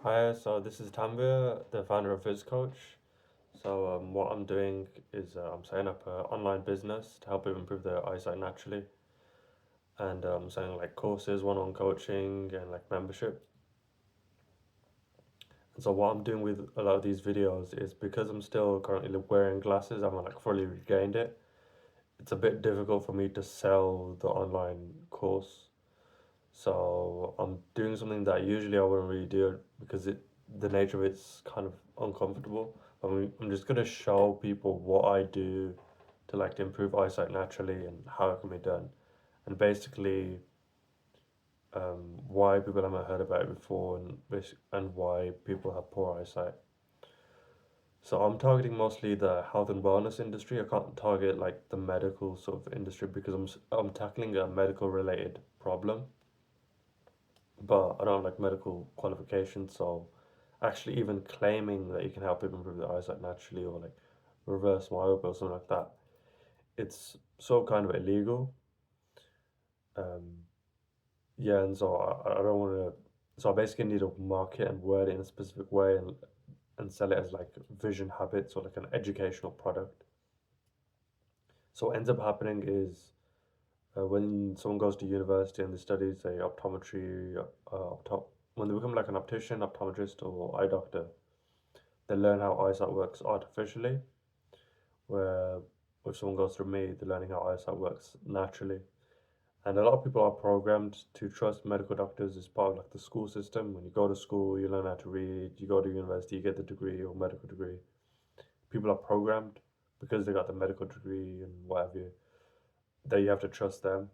Hi, so this is Tanvir, the founder of Viz Coach. What I'm doing is I'm setting up an online business to help people improve their eyesight naturally, and I'm selling like courses, one-on-one coaching, and like membership. And so what I'm doing with a lot of these videos is because I'm still currently wearing glasses, I'm like fully regained it. It's a bit difficult for me to sell the online course. So I'm doing something that usually I wouldn't really do because the nature of it's kind of uncomfortable. I'm just gonna show people what I do to like to improve eyesight naturally and how it can be done, and basically why people haven't heard about it before and why people have poor eyesight. So I'm targeting mostly the health and wellness industry. I can't target like the medical sort of industry because I'm tackling a medical related problem, but I don't have like medical qualifications, so actually even claiming that you can help people improve their eyesight naturally or like reverse myopia or something like that, it's so kind of illegal. Um, yeah, and so I don't want to. So I basically need to market and word it in a specific way and sell it as like vision habits or like an educational product. So what ends up happening is when someone goes to university and they study, say, optometry, when they become like an optician, optometrist, or eye doctor, they learn how eyesight works artificially, where if someone goes through me, they're learning how eyesight works naturally. And a lot of people are programmed to trust medical doctors as part of like the school system. When you go to school, you learn how to read, you go to university, you get the degree or medical degree. People are programmed because they got the medical degree and what have you, that you have to trust them.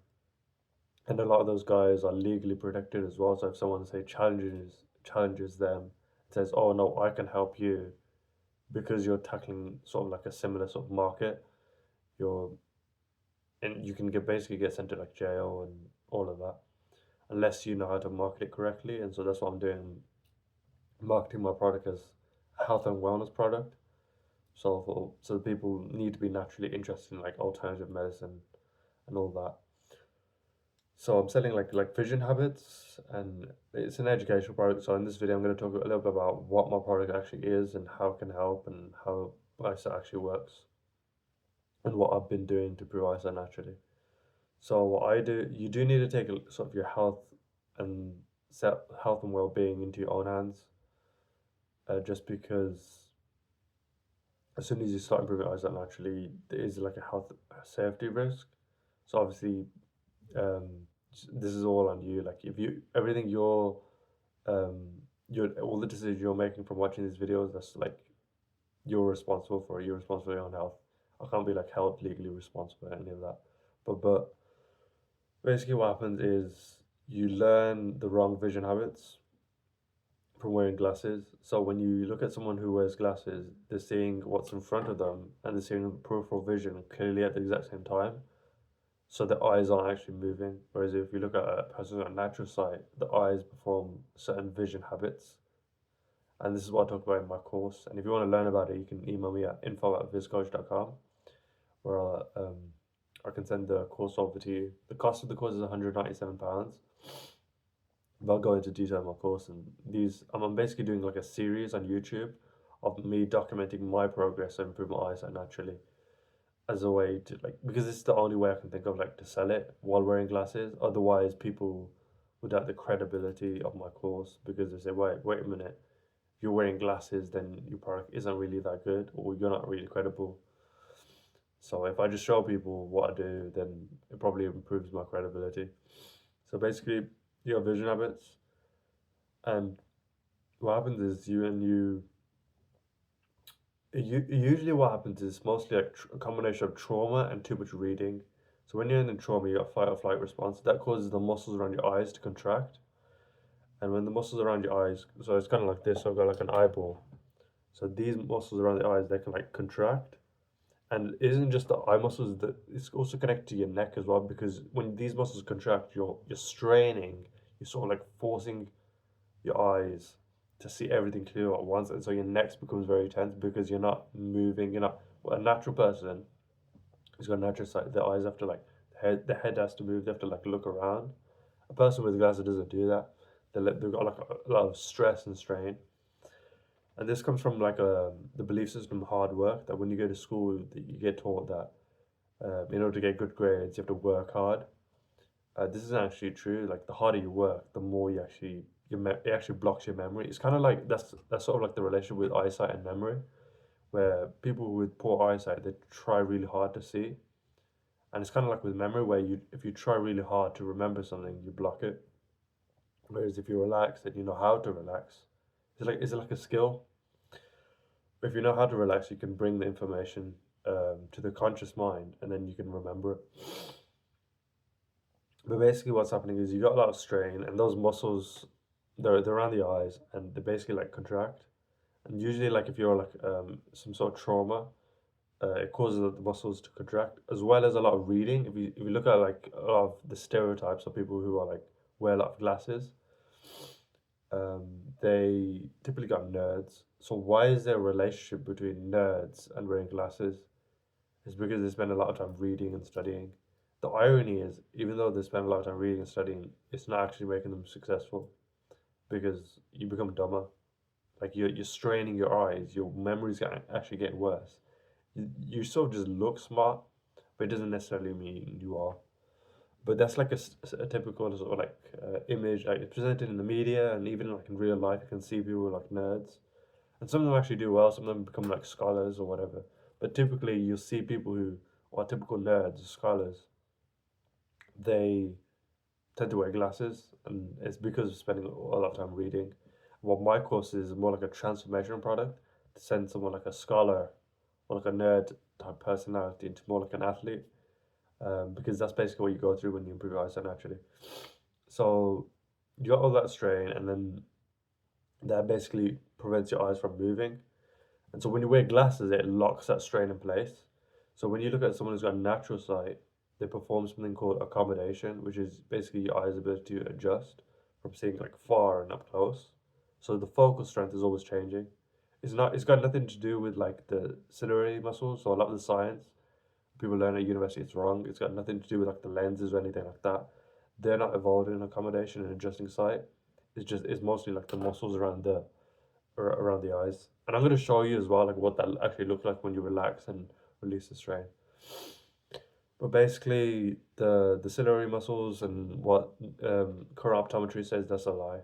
And a lot of those guys are legally protected as well. So if someone say challenges them, says, "Oh no, I can help you," because you're tackling sort of like a similar sort of market, you're and you can get basically get sent to like jail and all of that unless you know how to market it correctly. And so that's what I'm doing, marketing my product as a health and wellness product. So people need to be naturally interested in like alternative medicine and all that. So I'm selling like vision habits, and it's an educational product. So in this video, I'm going to talk a little bit about what my product actually is and how it can help and how eyesight actually works and what I've been doing to improve eyesight naturally. So what I do, you do need to take sort of your and health and well-being into your own hands. Just because as soon as you start improving eyesight naturally, there is like a health safety risk. So obviously, um, this is all on you. Like if you everything um, you're all the decisions you're making from watching these videos, that's like you're responsible for. You're responsible for your own health. I can't be like held legally responsible for any of that. But basically, what happens is you learn the wrong vision habits from wearing glasses. So when you look at someone who wears glasses, they're seeing what's in front of them and they're seeing the peripheral vision clearly at the exact same time. So the eyes aren't actually moving. Whereas if you look at a person on natural sight, the eyes perform certain vision habits. And this is what I talk about in my course. And if you want to learn about it, you can email me at info@vizcoach.com, where I can send the course over to you. The cost of the course is £197. But I'll go into detail in my course. And I'm basically doing like a series on YouTube of me documenting my progress and improve my eyesight naturally as a way to like, because it's the only way I can think of like to sell it while wearing glasses. Otherwise, people would doubt the credibility of my course because they say, wait a minute, if you're wearing glasses, then your product isn't really that good or you're not really credible. So if I just show people what I do, then it probably improves my credibility. So basically, you have vision habits, and what happens is usually what happens is mostly like a combination of trauma and too much reading. So when you're in a trauma, you got fight or flight response. That causes the muscles around your eyes to contract, and when the muscles around your eyes, so it's kind of like this. So I've got like an eyeball. So these muscles around the eyes, they can like contract, and it isn't just the eye muscles, that it's also connected to your neck as well, because when these muscles contract, you're straining, you're sort of like forcing your eyes to see everything clear at once, and so your neck becomes very tense because you're not moving. You're not well, a natural person who's got a natural sight. Their eyes have to like the head has to move. They have to like look around. A person with glasses doesn't do that. they've got like a lot of stress and strain, and this comes from like the belief system of hard work, that when you go to school that you get taught that in order to get good grades you have to work hard. This isn't actually true. Like the harder you work, the more you actually it actually blocks your memory. It's kind of like that's sort of like the relationship with eyesight and memory, where people with poor eyesight they try really hard to see, and it's kind of like with memory where you if you try really hard to remember something, you block it. Whereas if you relax, then you know how to relax. It's like a skill. If you know how to relax, you can bring the information to the conscious mind, and then you can remember it. But basically, what's happening is you got a lot of strain, and those muscles, they're around the eyes, and they basically like contract. And usually, like if you're like some sort of trauma, it causes the muscles to contract, as well as a lot of reading. If you look at like a lot of the stereotypes of people who are like wear a lot of glasses, um, they typically got nerds. So why is there a relationship between nerds and wearing glasses? It's because they spend a lot of time reading and studying. The irony is, even though they spend a lot of time reading and studying, it's not actually making them successful because you become dumber. Like you're straining your eyes, your memory's actually getting worse. You sort of just look smart, but it doesn't necessarily mean you are. But that's like a typical sort of like image, like it's presented in the media and even like in real life. You can see people like nerds, and some of them actually do well. Some of them become like scholars or whatever. But typically, you'll see people who are typical nerds, scholars. They tend to wear glasses, and it's because of spending a lot of time reading. What my course is more like a transformation product to send someone like a scholar or like a nerd type personality into more like an athlete, because that's basically what you go through when you improve your eyesight naturally. So you got all that strain, and then that basically prevents your eyes from moving. And so when you wear glasses, it locks that strain in place. So when you look at someone who's got natural sight, they perform something called accommodation, which is basically your eyes' ability to adjust from seeing like far and up close. So the focal strength is always changing. It's got nothing to do with like the ciliary muscles. So a lot of the science people learn at university, it's wrong. It's got nothing to do with like the lenses or anything like that. They're not involved in accommodation and adjusting sight. It's mostly like the muscles around the eyes. And I'm going to show you as well like what that actually looks like when you relax and release the strain. But basically, the ciliary muscles and what current optometry says that's a lie,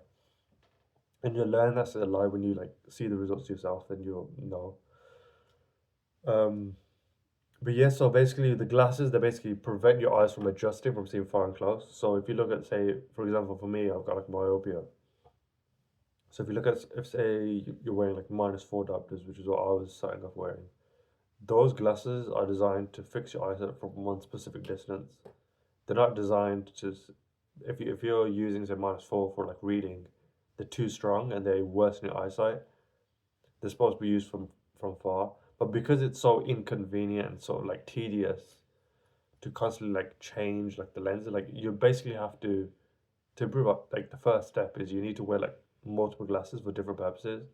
and you'll learn that's a lie when you like see the results yourself, and you'll know. Um, but yeah, so basically the glasses they basically prevent your eyes from adjusting from seeing far and close. So if you look at say, for example, for me, I've got like myopia. So if you look at if say you're wearing like -4 diopters, which is what I was starting off wearing, those glasses are designed to fix your eyesight from one specific distance. They're not designed to, if you're using say -4 for like reading, they're too strong and they worsen your eyesight. They're supposed to be used from far, but because it's so inconvenient and sort of like tedious to constantly like change like the lenses, like you basically have to improve up. Like the first step is you need to wear like multiple glasses for different purposes.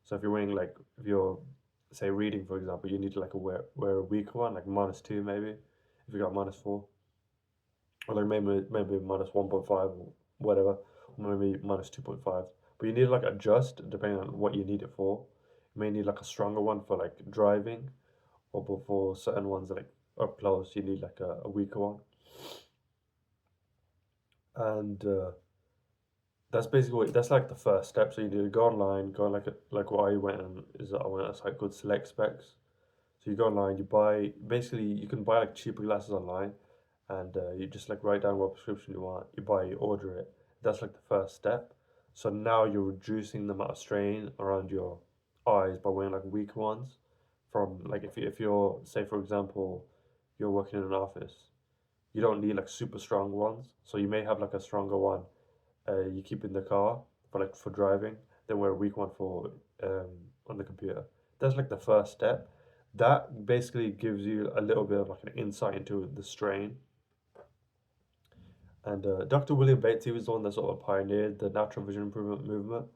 So if you're wearing like if you're say reading for example, you need to like wear a weaker one, like -2 maybe, if you got -4, or like maybe -1.5 or whatever, or maybe -2.5. But you need to like adjust depending on what you need it for. You may need like a stronger one for like driving, or for certain ones that like up close, you need like a weaker one. And that's basically that's like the first step. So you need to go online, go on like what I went on is that I went on a site called Select Specs. So you go online, you buy basically you can buy like cheaper glasses online, and you just like write down what prescription you want. You buy, you order it. That's like the first step. So now you're reducing the amount of strain around your eyes by wearing like weaker ones. From like if you're say for example, you're working in an office, you don't need like super strong ones. So you may have like a stronger one you keep in the car for like for driving, then wear a weak one for on the computer. That's like the first step. That basically gives you a little bit of like an insight into the strain. And Dr. William Bates, he was the one that sort of pioneered the natural vision improvement movement.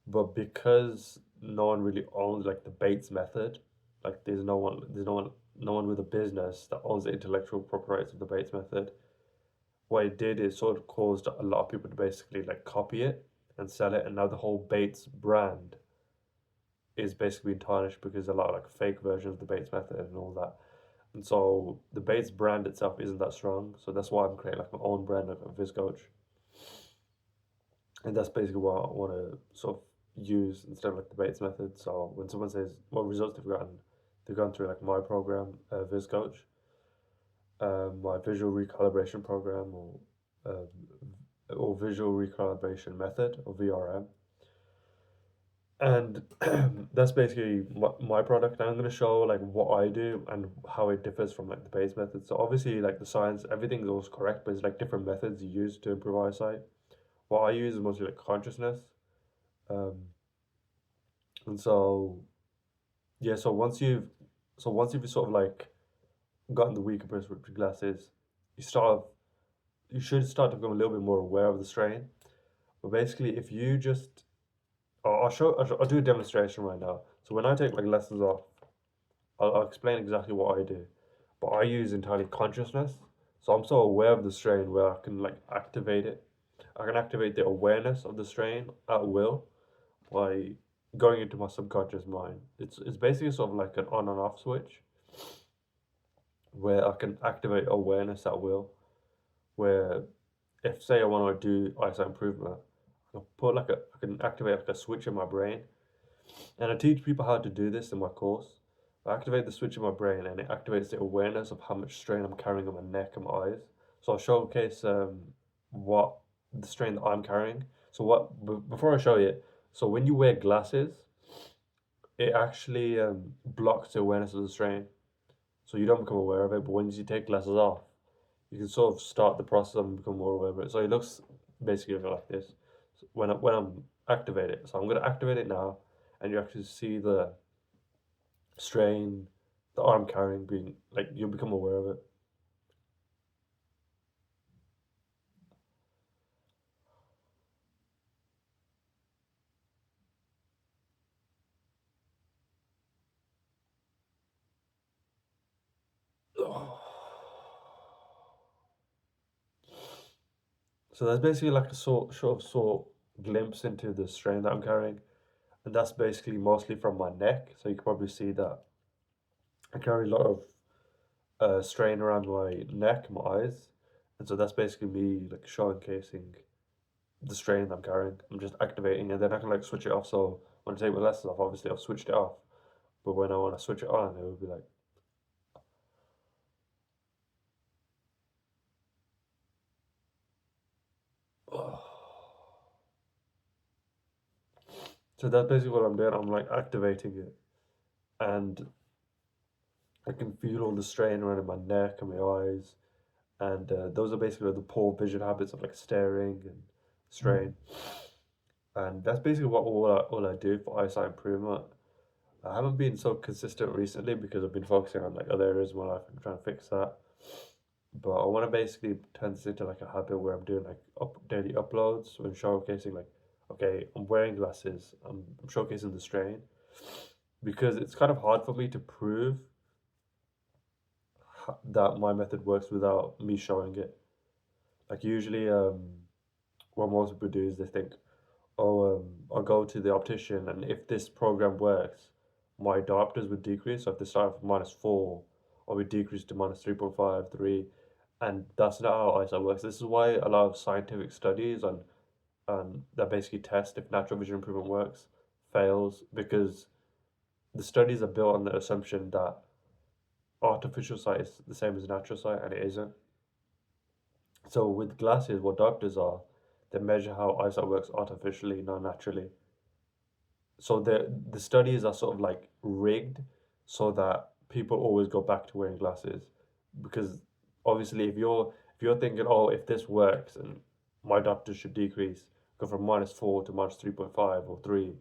But because no one really owns like the Bates method, like no one with a business that owns the intellectual property rights of the Bates method. what it did is sort of caused a lot of people to basically like copy it and sell it, and now the whole Bates brand is basically tarnished because a lot of like fake versions of the Bates method and all that. And so the Bates brand itself isn't that strong. So that's why I'm creating like my own brand of a Viz coach. And that's basically what I want to sort of use instead of like the Bates method. So when someone says what results they've gone through like my program, Viz coach, my visual recalibration program, or visual recalibration method, or VRM. And that's basically my product. And I'm going to show like what I do and how it differs from like the base method. So obviously like the science, everything is always correct, but it's like different methods you use to improve eyesight. What I use is mostly like consciousness. Um, and so yeah, so once you've sort of like gotten the weaker prescription glasses, you start you should start to become a little bit more aware of the strain. But basically, if you just I'll do a demonstration right now. So when I take like lessons off, I'll explain exactly what I do, but I use entirely consciousness. So I'm so aware of the strain where I can like activate it. I can activate the awareness of the strain at will by going into my subconscious mind. It's basically sort of like an on and off switch where I can activate awareness at will. Where if say I want to do eyesight improvement, I can activate like a switch in my brain. And I teach people how to do this in my course. I activate the switch in my brain and it activates the awareness of how much strain I'm carrying on my neck and my eyes. So I'll showcase what the strain that I'm carrying. So before I show you, so when you wear glasses, it actually blocks the awareness of the strain. So you don't become aware of it. But once you take glasses off, you can sort of start the process and become more aware of it. So it looks basically like this. So when I'm activate it. So I'm gonna activate it now, and you actually see the strain, the arm carrying being like you'll become aware of it. So that's basically like a sort glimpse into the strain that I'm carrying, and that's basically mostly from my neck. So you can probably see that I carry a lot of strain around my neck, my eyes, and so that's basically me like showcasing the strain I'm carrying. I'm just activating, and then I can like switch it off. So when I take my lessons off, obviously I've switched it off, but when I want to switch it on, it will be like. So that's basically what I'm doing. I'm like activating it, and I can feel all the strain around in my neck and my eyes, and those are basically the poor vision habits of like staring and strain. And that's basically all I do for eyesight improvement. I haven't been so consistent recently because I've been focusing on like other areas of my life and trying to fix that. But I want to basically turn this into like a habit where I'm doing like daily uploads and showcasing like, okay, I'm wearing glasses, I'm showcasing the strain because it's kind of hard for me to prove that my method works without me showing it. Like usually, what most people do is they think, oh, I'll go to the optician, and if this program works, my diopters would decrease. So if they start from -4, or we decrease to -3.5, 3, and that's not how eyesight works. This is why a lot of scientific studies on that basically test if natural vision improvement works fails because the studies are built on the assumption that artificial sight is the same as natural sight, and it isn't. So with glasses, what doctors are, they measure how eyesight works artificially, not naturally. So the studies are sort of like rigged so that people always go back to wearing glasses because obviously if you're thinking, oh, if this works and my doctor should decrease, go from -4 to -3.5 or 3,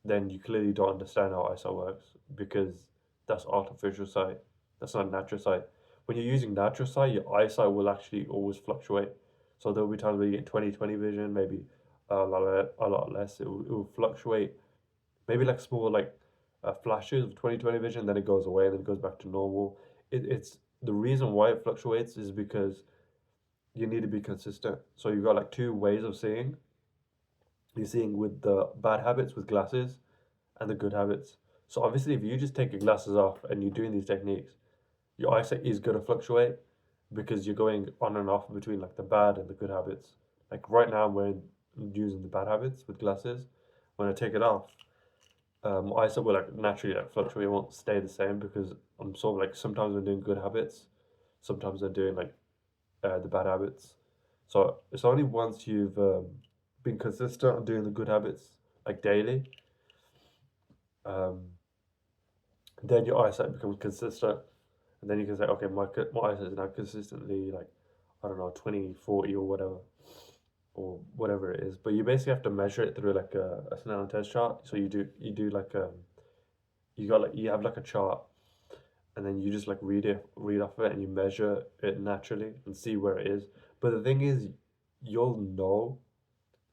then you clearly don't understand how eyesight works because that's artificial sight. That's not natural sight. When you're using natural sight, your eyesight will actually always fluctuate. So there'll be times where you get 20/20 vision, maybe a lot less. It will fluctuate. Maybe like small like flashes of 20/20 vision, then it goes away, then it goes back to normal. It's the reason why it fluctuates is because you need to be consistent. So you've got like two ways of seeing. You're seeing with the bad habits with glasses and the good habits. So obviously, if you just take your glasses off and you're doing these techniques, your eyesight is going to fluctuate because you're going on and off between like the bad and the good habits. Like right now, I'm using the bad habits with glasses. When I take it off, my eyesight will like naturally like fluctuate. It won't stay the same because I'm sort of like sometimes I'm doing good habits, sometimes I'm doing like the bad habits. So it's only once you've been consistent on doing the good habits like daily, um, then your eyesight becomes consistent, and then you can say, okay, my eyesight is now consistently like, I don't know, 20/40 or whatever it is. But you basically have to measure it through like a Snellen test chart. So you do like you have like a chart, and then you just like read off of it, and you measure it naturally and see where it is. But the thing is, you'll know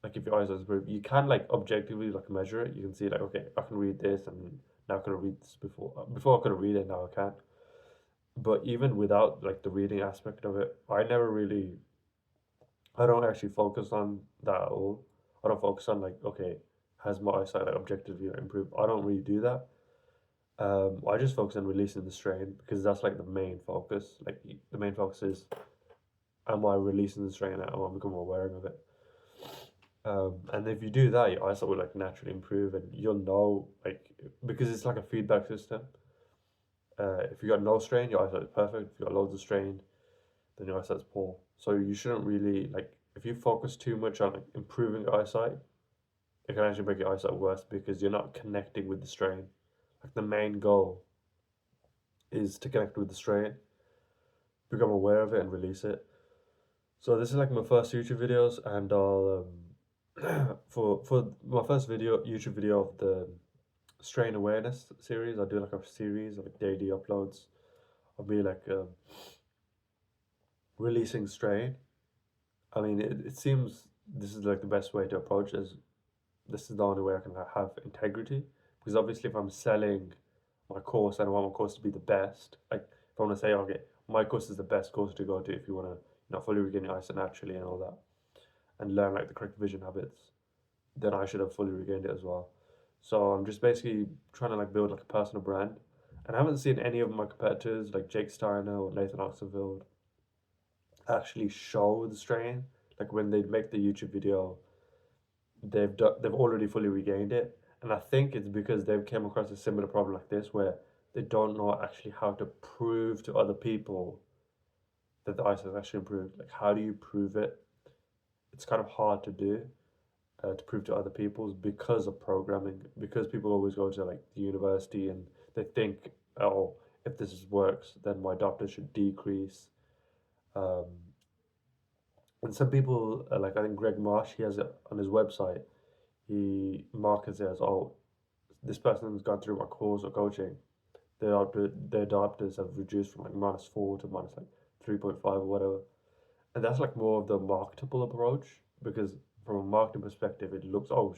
like if your eyes are improved, you can like objectively like measure it. You can see like, okay, I can read this, and now I couldn't read this before. Before I couldn't read it, now I can. But even without like the reading aspect of it, I don't actually focus on that at all. I don't focus on like, okay, has my eyesight like objectively improved? I don't really do that. I just focus on releasing the strain because that's like the main focus. Like the main focus is, am I releasing the strain? Am I becoming aware of it? And if you do that, your eyesight will like naturally improve, and you'll know like because it's like a feedback system. If you got no strain, your eyesight is perfect. If you got loads of strain, then your eyesight's poor. So you shouldn't really like if you focus too much on like improving your eyesight, it can actually make your eyesight worse because you're not connecting with the strain. Like the main goal is to connect with the strain, become aware of it, and release it. So this is like my first YouTube videos, and I'll for my first YouTube video of the strain awareness series. I do like a series of like daily uploads. I'll be like releasing strain. I mean, it seems this is like the best way to approach it. This is the only way I can have integrity because obviously if I'm selling my course and I want my course to be the best, like if I want to say, okay, my course is the best course to go to if you want to, fully regain your eyesight naturally and all that, and learn like the correct vision habits, then I should have fully regained it as well. So I'm just basically trying to like build like a personal brand. And I haven't seen any of my competitors like Jake Steiner or Nathan Oxenfield actually show the strain. Like when they make the YouTube video, they've already fully regained it. And I think it's because they've came across a similar problem like this where they don't know actually how to prove to other people that the eyesight has actually improved. Like how do you prove it? It's kind of hard to do. To prove to other people because of programming, because people always go to like the university and they think, oh, if this works, then my adoption should decrease. Um, and some people, like I think Greg Marsh, he has it on his website. He markets it as, oh, this person's gone through my course or coaching. Their adopters have reduced from like -4 to minus like 3.5 or whatever. And that's like more of the marketable approach because from a marketing perspective, it looks, oh,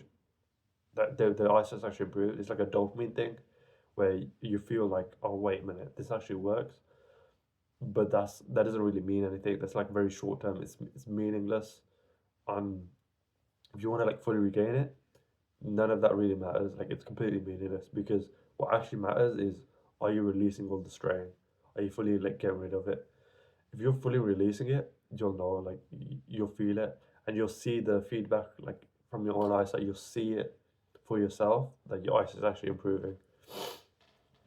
that the eyesight actually improved. It's like a dopamine thing where you feel like, oh wait a minute, this actually works. But that doesn't really mean anything. That's like very short term. It's meaningless. On if you want to like fully regain it, none of that really matters. Like it's completely meaningless because what actually matters is, are you releasing all the strain? Are you fully like getting rid of it? If you're fully releasing it, you'll know, like you'll feel it, and you'll see the feedback like from your own eyesight. You'll see it for yourself that your eyesight is actually improving.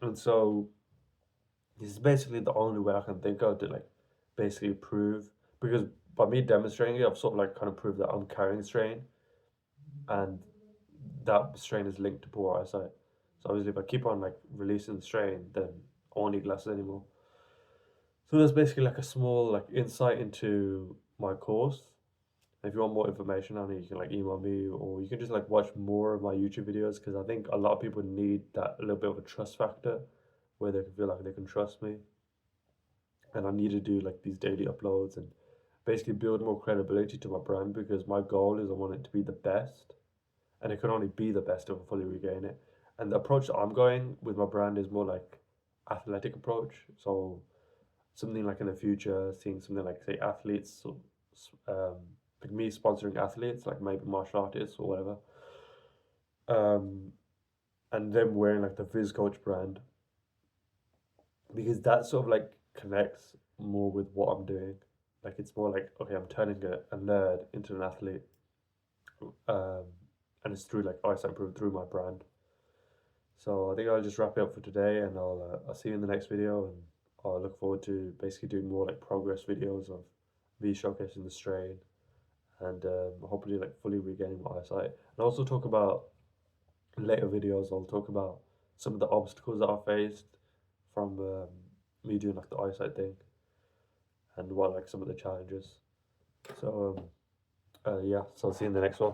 And so this is basically the only way I can think of to like basically prove, because by me demonstrating it, I've sort of like kind of proved that I'm carrying strain, and that strain is linked to poor eyesight. So obviously, if I keep on like releasing the strain, then I won't need glasses anymore. So that's basically like a small like insight into my course. If you want more information on it, you can like email me, or you can just like watch more of my YouTube videos because I think a lot of people need that a little bit of a trust factor where they can feel like they can trust me. And I need to do like these daily uploads and basically build more credibility to my brand because my goal is I want it to be the best, and it can only be the best if I fully regain it. And the approach that I'm going with my brand is more like athletic approach. So something like in the future, seeing something like say athletes, like me sponsoring athletes, like maybe martial artists or whatever, um, and them wearing like the Viz Coach brand because that sort of like connects more with what I'm doing. Like it's more like okay, I'm turning a nerd into an athlete, um, and it's through like eyesight improved through my brand. So I think I'll just wrap it up for today, and I'll see you in the next video, and I'll look forward to basically doing more like progress videos of me showcasing the strain and hopefully like fully regaining my eyesight. And also talk about in later videos. I'll talk about some of the obstacles that I faced from me doing like the eyesight thing, and what like some of the challenges. So yeah, so I'll see you in the next one.